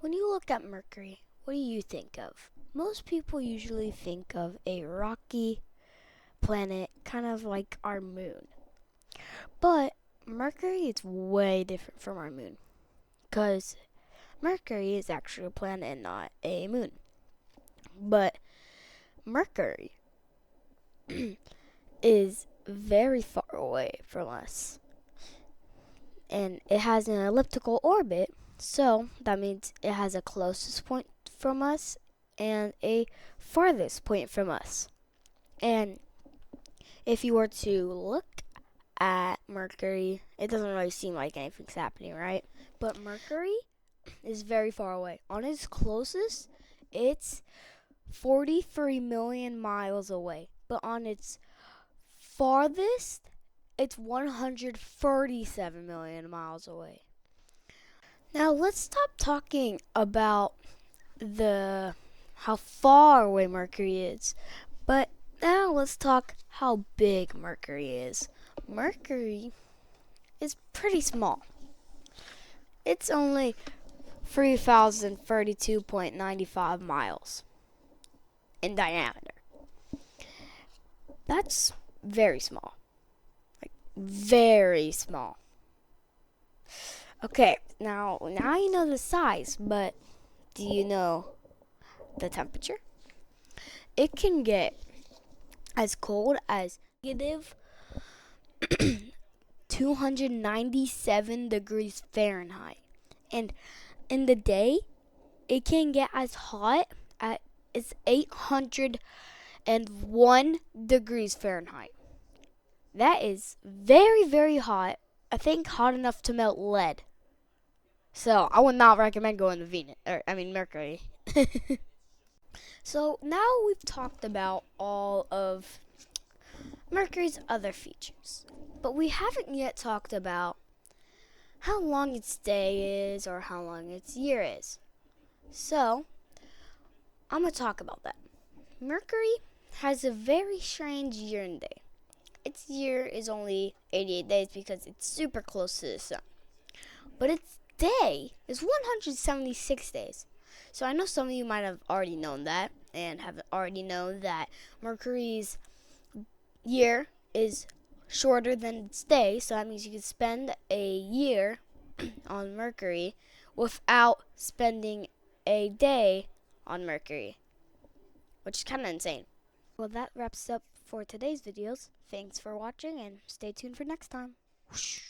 When you look at Mercury, what do you think of? Most people usually think of a rocky planet, kind of like our moon. But Mercury is way different from our moon, because Mercury is actually a planet and not a moon. But Mercury is very far away from us, and it has an elliptical orbit, so that means it has a closest point from us and a farthest point from us. And if you were to look at Mercury, it doesn't really seem like anything's happening, right? But Mercury is very far away. On its closest, it's 43 million miles away. But on its farthest, it's 137 million miles away. Now let's stop talking about the how far away Mercury is. But now let's talk how big Mercury is. Mercury is pretty small. It's only 3,032.95 miles in diameter. That's very small. Like, very small. Okay, now you know the size, but do you know the temperature? It can get as cold as negative 297 degrees Fahrenheit. And in the day, it can get as hot as 801 degrees Fahrenheit. That is very, very hot. I think hot enough to melt lead. So I would not recommend going to Mercury. So now we've talked about all of Mercury's other features, but we haven't yet talked about how long its day is or how long its year is. So I'm going to talk about that. Mercury has a very strange year and day. Its year is only 88 days because it's super close to the sun. But its day is 176 days. So I know some of you might have already known that and have already known that Mercury's year is shorter than its day. So that means you could spend a year on Mercury without spending a day on Mercury, which is kind of insane. Well, that wraps up for today's videos. Thanks for watching and stay tuned for next time. Whoosh.